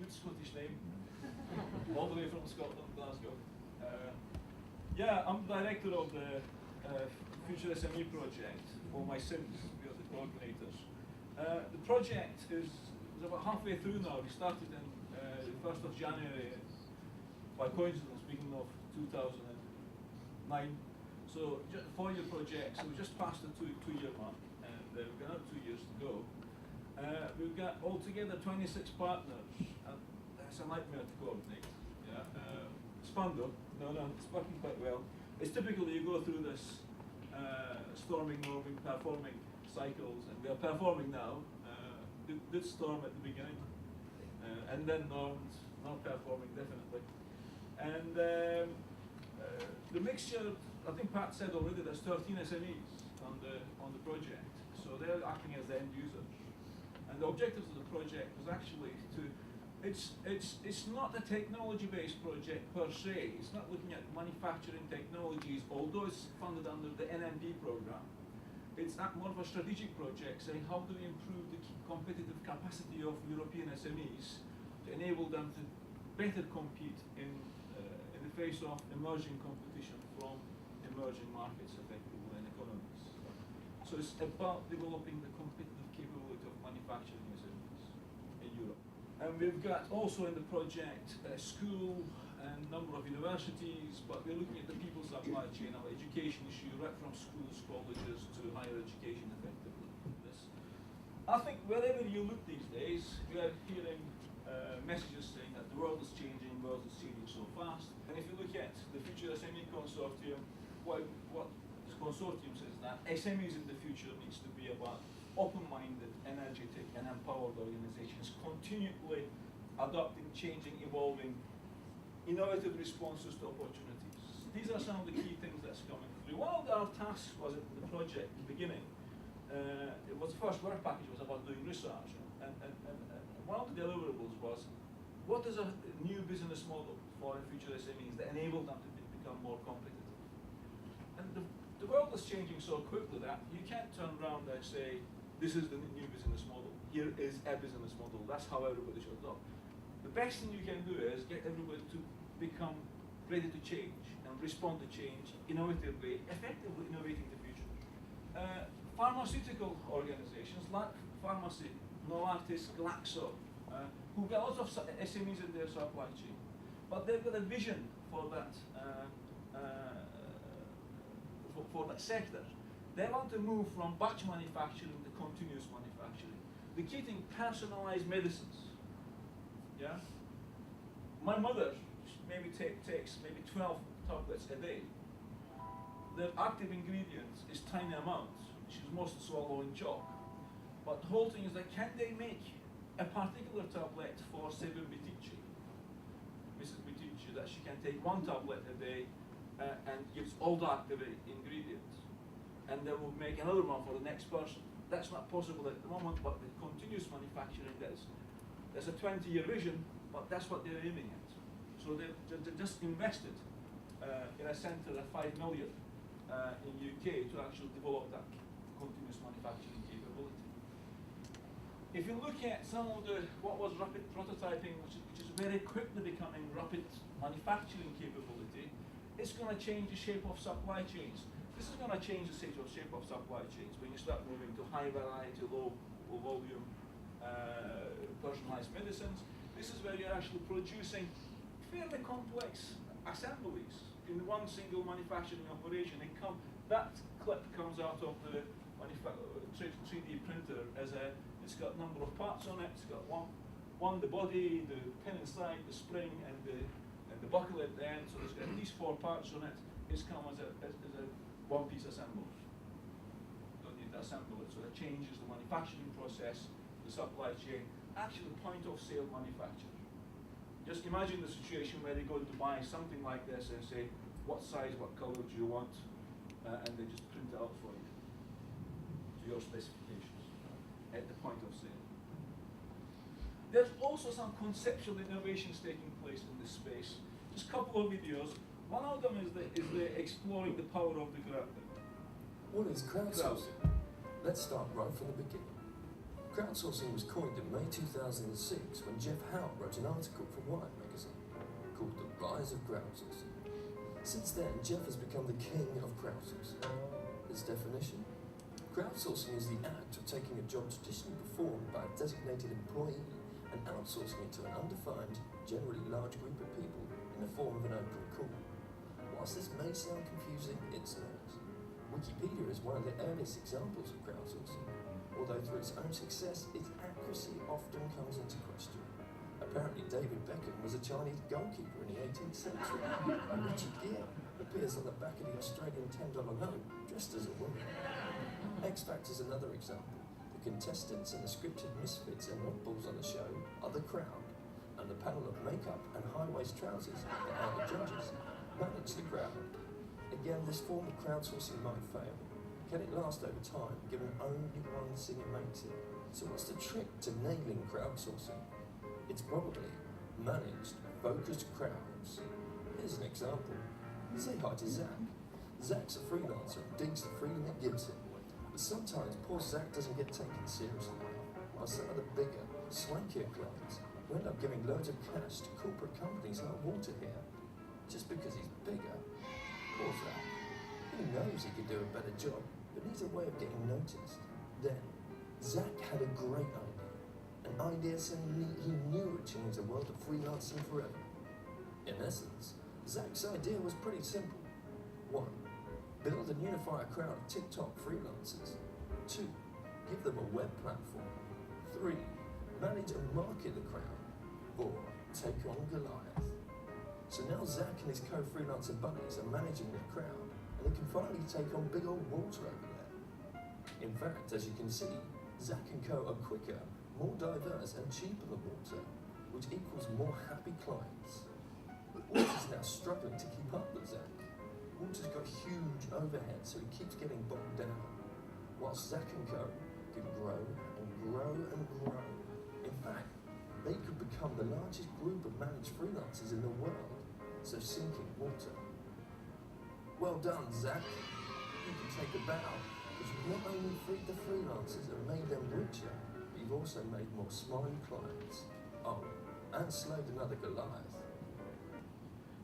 good Scottish name, all the way from Scotland, Glasgow. Yeah, I'm the director of the Future SME project, or my sins, we are the coordinators. The project is about halfway through now. We started in the 1st of January, by coincidence, beginning of 2009. So, just a 4-year project, so we just passed the two-year mark, and we've got another 2 years to go. We've got altogether 26 partners, and that's a nightmare to coordinate. Yeah, it's fun though. No, it's working quite well. It's typical you go through this storming, norming, performing cycles, and we are performing now. Good storm at the beginning, and then normed, not performing definitely. And the mixture, I think Pat said already, there's 13 SMEs on the project, so they're acting as the end users. And the objectives of the project was actually to, it's not a technology-based project per se. It's not looking at manufacturing technologies, although it's funded under the NMD program. It's not more of a strategic project saying how do we improve the competitive capacity of European SMEs to enable them to better compete in the face of emerging competition from emerging markets effectively and economies. So it's about developing the competitive capability of manufacturing SMEs in Europe. And we've got also in the project a school and a number of universities, but we're looking at the people's supply chain, our education issue, right from schools, colleges to higher education effectively. I think wherever you look these days, we are hearing messages saying that the world is changing so fast. And if you look at the Future SME Consortium, what this consortium says that SMEs in the future needs to be about open-minded, energetic, and empowered organizations continually adopting, changing, evolving, innovative responses to opportunities. These are some of the key things that's coming through. One of our tasks was in the project in the beginning. It was the first work package was about doing research, and one of the deliverables was what is a new business model for future SMEs that enable them to become more competitive. And the world is changing so quickly that you can't turn around and say, this is the new business model. Here is a business model. That's how everybody should go. The best thing you can do is get everybody to become ready to change and respond to change innovatively, effectively innovating the future. Pharmaceutical organizations like pharmacy, Novartis, Glaxo, who've got lots of SMEs in their supply chain, but they've got a vision for that for that sector. They want to move from batch manufacturing to continuous manufacturing. The key thing, personalized medicines. Yeah. My mother maybe takes maybe 12 tablets a day. The active ingredients is tiny amounts. She's mostly swallowing chalk. But the whole thing is that can they make a particular tablet for Bitici, Mrs. Bitici, that she can take 1 tablet a day and gives all the active ingredients, and they will make another one for the next person. That's not possible at the moment, but with continuous manufacturing, there's a 20-year vision, but that's what they're aiming at. So they just invested in a centre of 5 million in UK to actually develop that continuous manufacturing capability. If you look at some of what was rapid prototyping, which is very quickly becoming rapid manufacturing capability, it's going to change the shape of supply chains. This is going to change the shape of supply chains when you start moving to high variety, low volume, personalized medicines. This is where you're actually producing fairly complex assemblies in one single manufacturing operation. That clip comes out of the 3D printer as it's got a number of parts on it. It's got one the body, the pin inside, the spring, and the buckle at the end. So it's got at least 4 parts on it. It's come as a one-piece assembly. Don't need to assemble it. So it changes the manufacturing process, the supply chain, actually point of sale manufacture. Just imagine the situation where they go to buy something like this and say, what size, what color do you want? And they just print it out for you to your specifications at the point of sale. There's also some conceptual innovations taking place in this space. Just a couple of videos. One of them is the exploring the power of the crowd. What is crowdsourcing? Let's start right from the beginning. Crowdsourcing was coined in May 2006 when Jeff Howe wrote an article for Wired magazine called The Rise of Crowdsourcing. Since then, Jeff has become the king of crowdsourcing. His definition? Crowdsourcing is the act of taking a job traditionally performed by a designated employee and outsourcing it to an undefined, generally large group of people in the form of an open call. Whilst this may sound confusing, it's not. Wikipedia is one of the earliest examples of crowdsourcing, although through its own success, its accuracy often comes into question. Apparently, David Beckham was a Chinese goalkeeper in the 18th century, and Richard Gere appears on the back of the Australian $10 note, dressed as a woman. X Factor is another example. The contestants and the scripted misfits and oddballs on the show are the crowd, and the panel of makeup and high-waist trousers that are the judges manage the crowd. Again, this form of crowdsourcing might fail. Can it last over time, given only one singer makes it? So what's the trick to nailing crowdsourcing? It's probably managed, focused crowds. Here's an example. Say hi to Zach. Zach's a freelancer and digs the freedom it gives him. But sometimes poor Zach doesn't get taken seriously enough by some of the bigger, swankier clients who end up giving loads of cash to corporate companies like Water here. Just because he's bigger. Poor Zach. He knows he could do a better job, but needs a way of getting noticed. Then, Zach had a great idea. An idea so neat he knew would change the world of freelancing forever. In essence, Zach's idea was pretty simple. 1. Build and unify a crowd of TikTok freelancers. 2. Give them a web platform. 3. Manage and market the crowd. 4. Take on Goliath. So now Zach and his co-freelancer buddies are managing the crowd, and they can finally take on big old Water over there. In fact, as you can see, Zach and Co are quicker, more diverse and cheaper than Water, which equals more happy clients. But Water's now struggling to keep up with Zach. Water's got huge overhead, so he keeps getting bogged down, whilst Zach and Co can grow and grow and grow. In fact, they could become the largest group of managed freelancers in the world, so sinking Water. Well done, Zach. You can take a bow, because you've not only freed the freelancers and made them richer, but you've also made more smiling clients. Oh, and slayed another Goliath.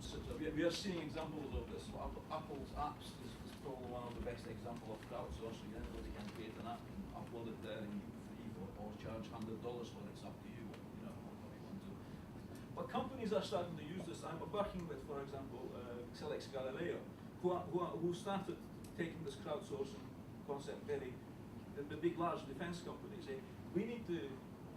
So we are seeing examples of this. Apple's apps is probably one of the best examples of crowdsourcing. Anybody can create an app and upload it there and you free or charge $100 for it. It's up to you, how you want to. But companies are starting to use this. I'm working with, for example, Xelex Galileo, who started taking this crowdsourcing concept the big, large defense companies. We need to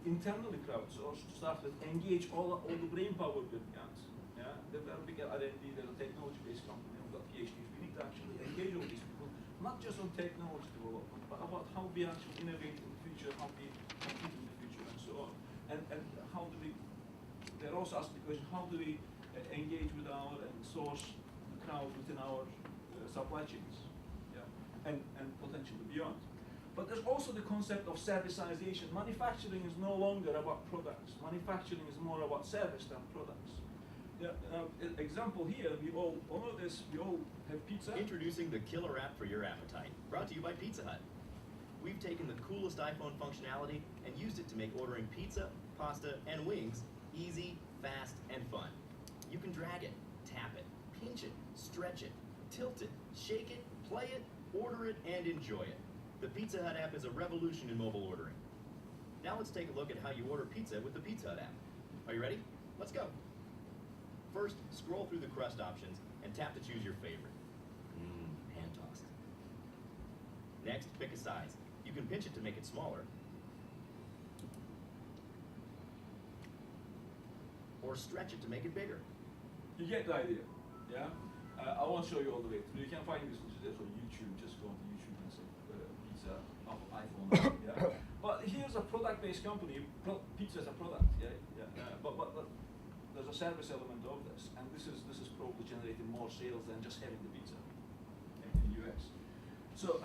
internally crowdsource to start with, engage all the brain power we've got. Yeah, they're a big R&D, they're a technology-based company, we've got PhDs. We need to actually engage all these people, not just on technology development, but about how we actually innovate in the future, how we compete in the future, and so on. And how do we, they're also asking the question, how do we engage with our and source the crowd within our supply chains, yeah, and potentially beyond. But there's also the concept of servicization. Manufacturing is no longer about products. Manufacturing is more about service than products. Yeah, example here, we all know this, we all have pizza. Introducing the killer app for your appetite, brought to you by Pizza Hut. We've taken the coolest iPhone functionality and used it to make ordering pizza, pasta, and wings easy, fast, and fun. You can drag it, tap it, pinch it, stretch it, tilt it, shake it, play it, order it, and enjoy it. The Pizza Hut app is a revolution in mobile ordering. Now let's take a look at how you order pizza with the Pizza Hut app. Are you ready? Let's go. First, scroll through the crust options and tap to choose your favorite. Hand-tossed. Next, pick a size. You can pinch it to make it smaller, or stretch it to make it bigger. You get the idea, yeah? I won't show you all the way through. You can find this on YouTube. Just go to YouTube and say pizza, iPhone, yeah? But here's a product-based company. Pizza is a product, yeah? But there's a service element of this, and this is probably generating more sales than just having the pizza in the US. So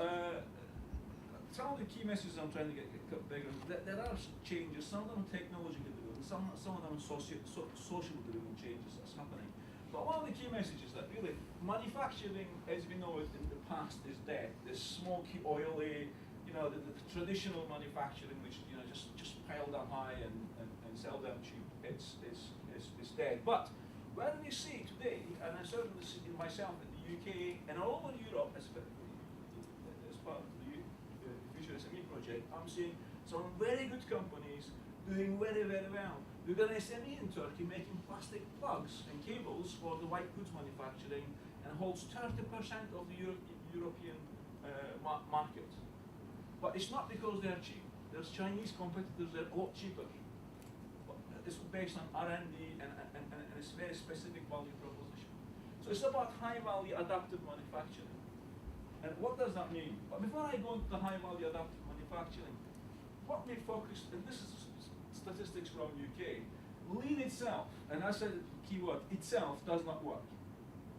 some of the key messages I'm trying to get bigger. There are changes. Some of them are technologically driven. Some of them are socially driven changes that's happening. But one of the key messages that really manufacturing, as we know it in the past, is dead. This smoky, oily, the traditional manufacturing, which just pile them high and sell them cheap, it's dead. But when we see today, and I certainly see myself in the UK and all over Europe, as part of the Future SME project, I'm seeing some very good companies doing very, very well. We've got an SME in Turkey making plastic plugs and cables for the white goods manufacturing and holds 30% of the European market. But it's not because they're cheap. There's Chinese competitors that are a lot cheaper. But it's based on R&D and it's very specific value proposition. So it's about high value adaptive manufacturing. And what does that mean? But before I go into the high value adaptive manufacturing, what we focus, and this is statistics from UK, lean itself, and I said the keyword, itself does not work.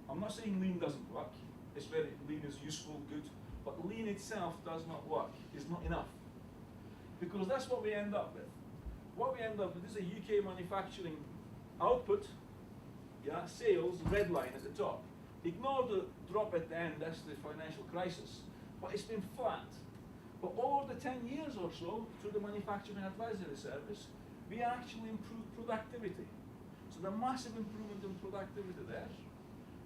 I'm not saying lean doesn't work. It's lean is useful, good, but lean itself does not work. It's not enough. Because that's what we end up with. What we end up with is a UK manufacturing output, sales, red line at the top. Ignore the drop at the end, that's the financial crisis. But it's been flat. But over the 10 years or so, through the manufacturing advisory service, we actually improved productivity. So the massive improvement in productivity there.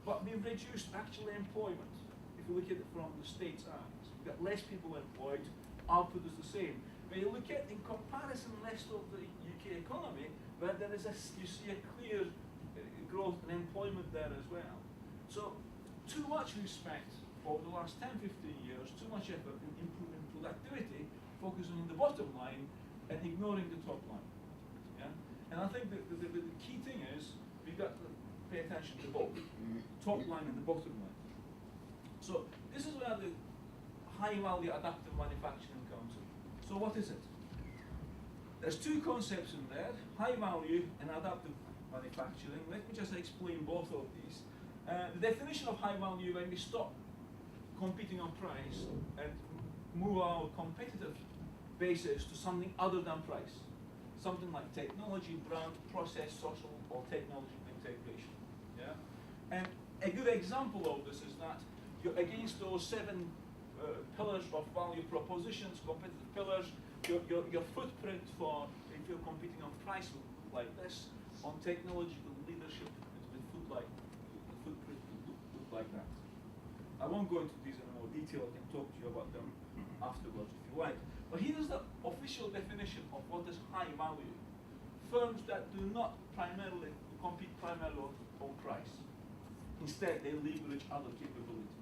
But we've reduced actual employment. If you look at it from the state's eyes, we've got less people employed, output is the same. When you look at, in comparison, the rest of the UK economy, where there is you see a clear growth in employment there as well. So, too much respect over the last 10, 15 years, too much effort in improving productivity, focusing on the bottom line and ignoring the top line. Yeah? And I think the key thing is we've got to pay attention to both, top line and the bottom line. So this is where the high value adaptive manufacturing comes in. So what is it? There's two concepts in there, high value and adaptive manufacturing. Let me just explain both of these. The definition of high value, when we stop competing on price and move our competitive basis to something other than price. Something like technology, brand, process, social, or technology integration. Yeah? And a good example of this is that you're against those 7 pillars of value propositions, competitive pillars, your footprint for, if you're competing on price, will look like this. On technological leadership, the footprint will look like that. I won't go into these in more detail. I can talk to you about them afterwards if you like. But here's the official definition of what is high value. Firms that do not compete primarily on price. Instead, they leverage other capabilities.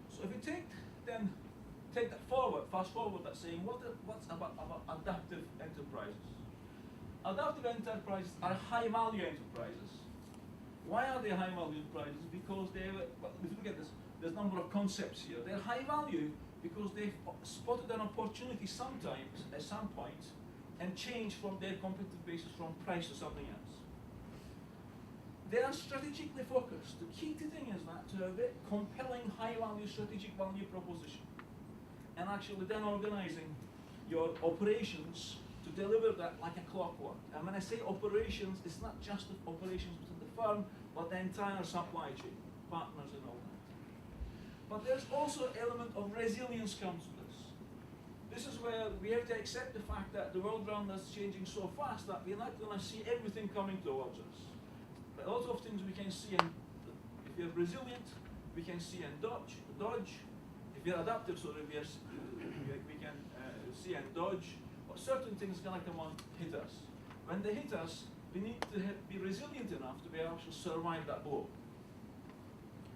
So if you take that forward, fast forward, that's saying what's about adaptive enterprises. Adaptive enterprises are high value enterprises. Why are they high value enterprises? Because if you look at this, there's a number of concepts here. They're high value because they've spotted an opportunity sometimes, at some point, and changed from their competitive basis from price to something else. They are strategically focused. The key thing is that to have a compelling high value strategic value proposition and actually then organizing your operations to deliver that like a clockwork. And when I say operations, it's not just the operations within the firm, but the entire supply chain, partners and all that. But there's also an element of resilience comes with this. This is where we have to accept the fact that the world around us is changing so fast that we're not going to see everything coming towards us. But a lot of things we can see, and if you're resilient, we can see and dodge. If you're adaptive, we can see and dodge. But certain things are going to come on, hit us. When they hit us, we need to be resilient enough to be able to survive that blow,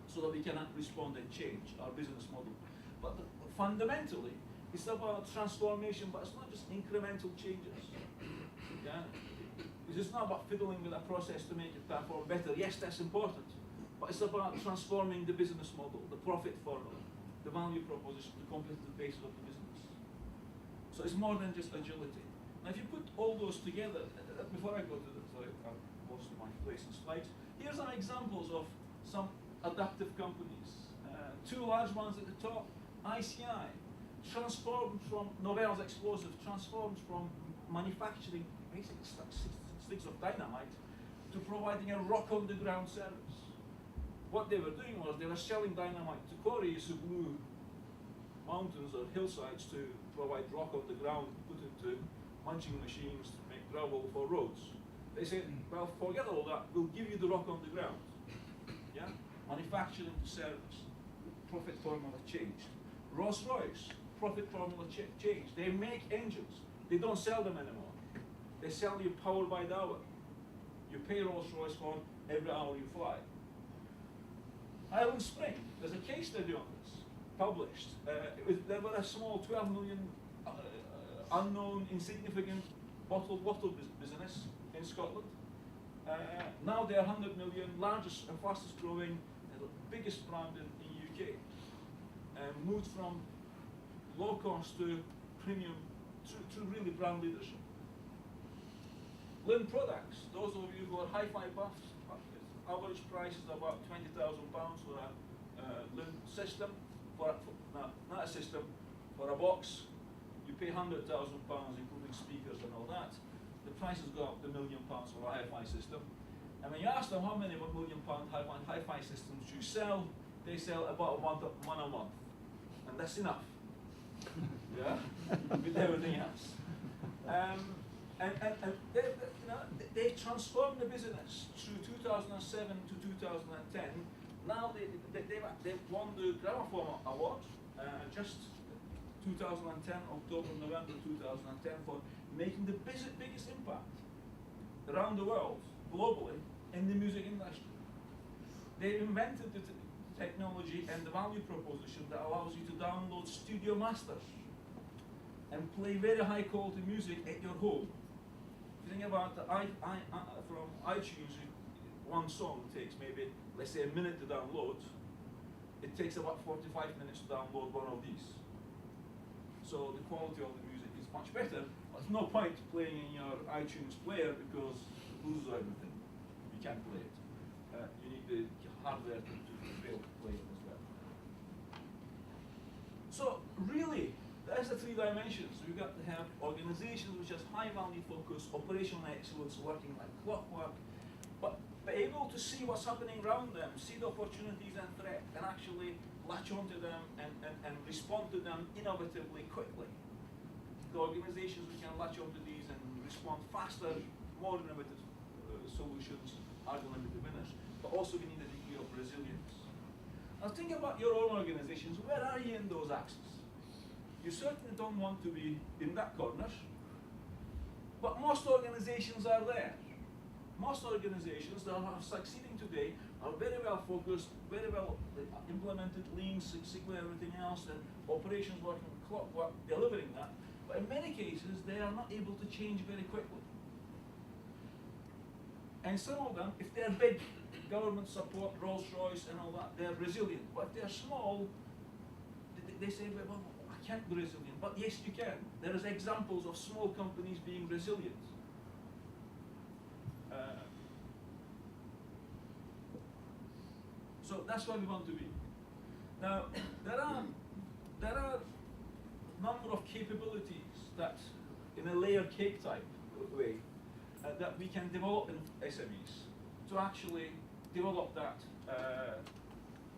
so that we can respond and change our business model. But fundamentally, it's about transformation, but it's not just incremental changes. Yeah? It's not about fiddling with a process to make it perform better. Yes, that's important, but it's about transforming the business model, the profit formula, the value proposition, the competitive basis of the business. So it's more than just agility. Now, if you put all those together, before I go to I've lost my place in slides. Here's some examples of some adaptive companies. 2 large ones at the top. ICI transformed from Novel's explosive, transformed from manufacturing basic sticks of dynamite to providing a rock on the ground service. What they were doing was they were selling dynamite to couriers who blew mountains or hillsides to provide rock on the ground, put into munching machines to make gravel for roads. They say, well, forget all that, we'll give you the rock on the ground. Yeah? Manufacturing to service. Profit formula changed. Rolls-Royce, profit formula changed. They make engines. They don't sell them anymore. They sell you power by the hour. You pay Rolls-Royce for every hour you fly. Island Spring, there's a case study on this, published. There were a small 12 million unknown, insignificant bottled water business in Scotland. Now they are 100 million, largest and fastest growing, biggest brand in the UK. Moved from low cost to premium to really brand leadership. Lynn Products, those of you who are hi-fi buffs, average price is about £20,000 for a Lynn system, no, not a system, for a box. You pay £100,000 including speakers and all that. The prices go up to £1 million for a hi-fi system. And when you ask them how many £1 million hi-fi systems you sell, they sell about one a month. And that's enough. Yeah? With everything else. And they transformed the business through 2007 to 2010. Now they've won the Gramophone Award, just 2010, October, November 2010, for making the biggest impact around the world, globally, in the music industry. They invented the technology and the value proposition that allows you to download studio masters and play very high quality music at your home. If you think about the from iTunes, one song takes maybe, let's say, a minute to download. It takes about 45 minutes to download one of these. So the quality of the music is much better. There's no point playing in your iTunes player because it loses everything. You can't play it. You need the hardware to be able to play it as well. So really, that's the three dimensions. We've got to have organizations which has high value focus, operational excellence, working like clockwork, but be able to see what's happening around them, see the opportunities and threats, and actually latch onto them and respond to them innovatively, quickly. The organizations which can latch onto these and respond faster, more innovative solutions are going to be the winners. But also we need a degree of resilience. Now think about your own organizations. Where are you in those axes? You certainly don't want to be in that corner, but most organizations are there. Most organizations that are succeeding today are very well focused, very well implemented Lean, Six Sigma, everything else, and operations working clockwork, delivering that. But in many cases, they are not able to change very quickly. And some of them, if they're big, government support, Rolls-Royce and all that, they're resilient. But if they're small, they say, well, I can't be resilient. But yes, you can. There is examples of small companies being resilient. So that's where we want to be. Now, there are a number of capabilities that, in a layer cake type way, that we can develop in SMEs to actually develop that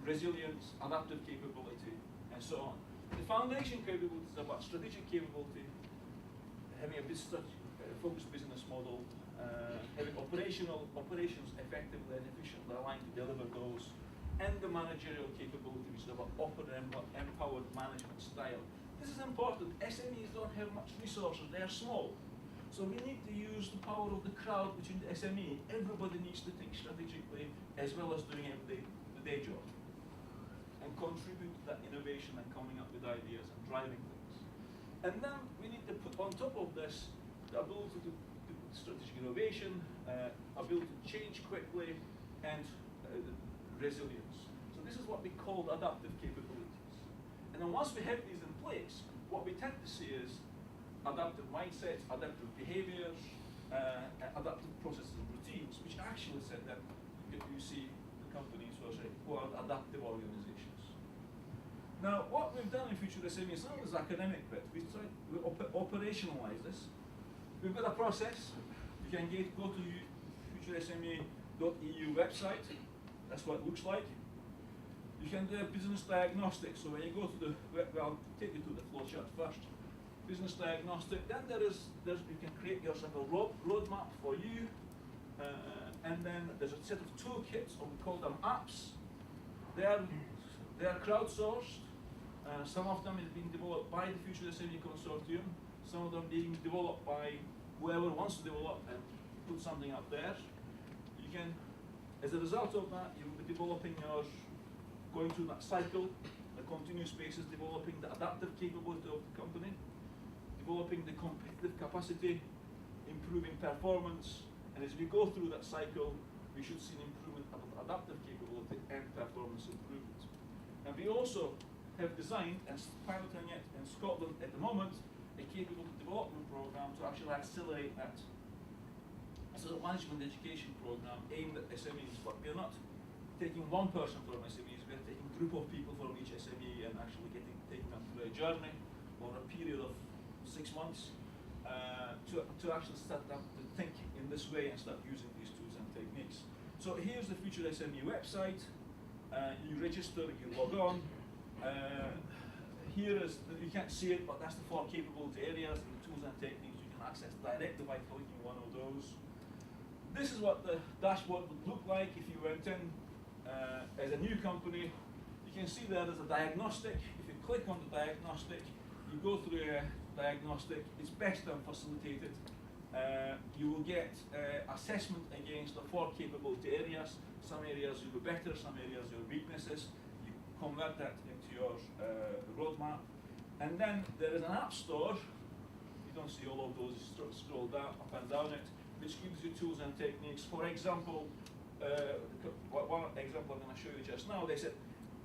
resilience, adaptive capability, and so on. The foundation capability is about strategic capability, having a focused business model, having operations effectively and efficiently aligned to deliver those, and the managerial capability, which is about empowered management style. This is important. SMEs don't have much resources, they are small. So we need to use the power of the crowd between the SME. Everybody needs to think strategically as well as doing the day job. And contribute to that innovation and coming up with ideas and driving things. And then we need to put on top of this the ability to do strategic innovation, ability to change quickly, and resilience. So this is what we call adaptive capabilities. And then once we have these in place, what we tend to see is adaptive mindsets, adaptive behaviors, adaptive processes and routines, which actually said that you see the companies who are adaptive organizations. Now, what we've done in Future SME is not this academic bit. We tried to operationalize this. We've got a process. You can go to futuresme.eu website. That's what it looks like. You can do business diagnostics. So when you go to the, well, I'll take you to the flowchart first. Business diagnostic. Then you can create yourself a roadmap for you, and then there's a set of toolkits, or we call them apps. They are crowdsourced. Some of them is being developed by the Future SME Consortium. Some of them being developed by whoever wants to develop and put something up there. You can, as a result of that, you will be developing going through that cycle, the continuous basis, developing the adaptive capability of the company, developing the competitive capacity, improving performance, and as we go through that cycle, we should see an improvement of adaptive capability and performance improvement. And we also have designed and piloting it in Scotland at the moment, a capability development program to actually accelerate that. It's a management education program aimed at SMEs, but we're not taking one person from SMEs, we're taking a group of people from each SME and actually taking them through a journey over a period of 6 months to actually start them to think in this way and start using these tools and techniques. So here's the Future SME website. You register, you log on. Here is, you can't see it, but that's the 4 capability areas and the tools and techniques you can access directly by clicking one of those. This is what the dashboard would look like if you went in as a new company. You can see there's a diagnostic. If you click on the diagnostic, you go through a diagnostic. It's best done facilitated. You will get assessment against the 4 capability areas. Some areas will be better, some areas your weaknesses. You convert that into your roadmap. And then there is an app store. You don't see all of those, scroll down, up and down it, which gives you tools and techniques. For example, one example I'm going to show you just now, they said,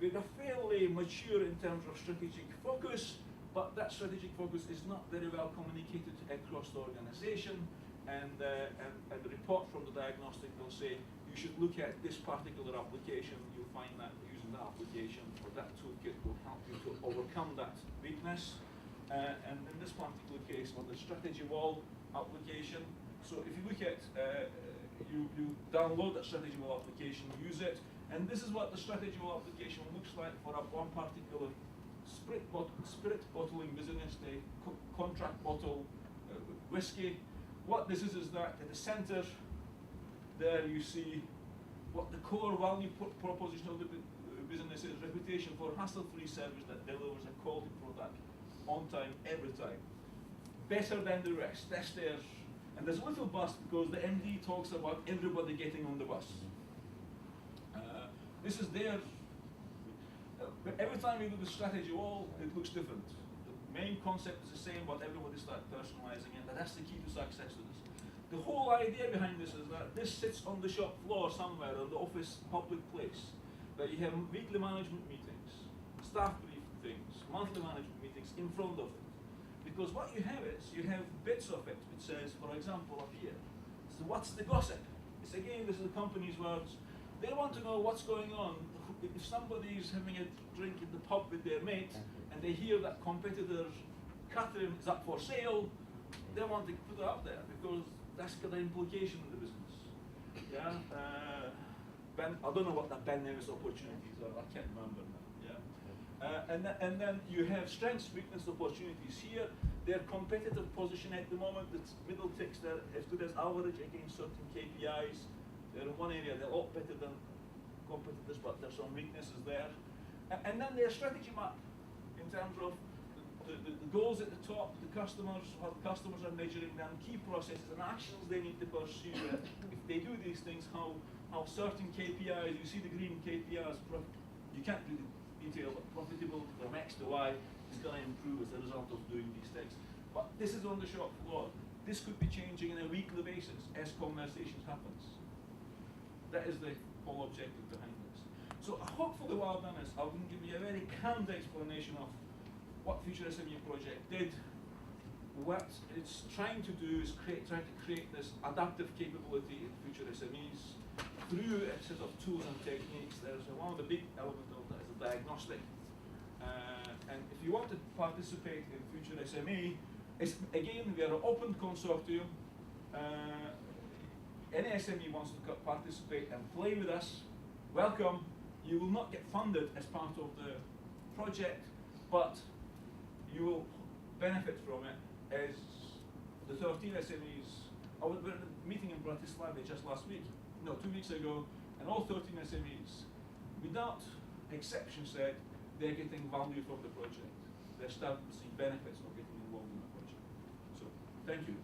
we're fairly mature in terms of strategic focus, but that strategic focus is not very well communicated across the organization. And the report from the diagnostic will say, you should look at this particular application. You'll find that using that application or that toolkit will help you to overcome that weakness. And in this particular case, on the strategy wall application, so if you look at, you download that strategy wall application, use it, and this is what the strategy wall application looks like for one particular spirit bottling business, the contract bottle whiskey. What this is that at the center, there you see what the core value proposition of the business is: reputation for hassle-free service that delivers a quality product on time, every time. Better than the rest, that's there. And there's a little bus because the MD talks about everybody getting on the bus. This is there. Every time you do the strategy wall, it looks different. The main concept is the same, but everybody starts personalizing it, and that's the key to success of this. The whole idea behind this is that this sits on the shop floor somewhere, on the office public place, where you have weekly management meetings, staff briefings, monthly management meetings in front of it. Because what you have is, you have bits of it which says, for example, up here, so what's the gossip? It's again, this is the company's words. They want to know what's going on. If somebody is having a drink in the pub with their mate, and they hear that competitor, Catherine, is up for sale, they want to put it up there, because that's got an implication in the business. Yeah, I don't know what the Ben Nevis opportunities are, I can't remember now. Yeah, and then you have strengths, weakness, opportunities here. Their competitive position at the moment, the middle ticks there, as good as average against certain KPIs. They're in one area, they're a lot better than competitors, but there's some weaknesses there. And then their strategy map in terms of the goals at the top, the customers, how the customers are measuring them, key processes and actions they need to pursue. If they do these things, how certain KPIs, you see the green KPIs, you can't do the detail, but profitability from X to Y is going to improve as a result of doing these things. But this is on the shop floor. This could be changing on a weekly basis as conversations happens. That is the whole objective behind this. So hopefully what I've done is I can give you a very canned explanation of what Future SME project did. What it's trying to do is try to create this adaptive capability in Future SMEs through a set of tools and techniques. There's one of the big elements of that is the diagnostic. And if you want to participate in Future SME, again, we are an open consortium. Any SME wants to participate and play with us, welcome. You will not get funded as part of the project, but you will benefit from it as the 13 SMEs. I was at a meeting in Bratislava just last week, no, 2 weeks ago, and all 13 SMEs, without exception, said they're getting value from the project. They're starting to see benefits of getting involved in the project. So, thank you.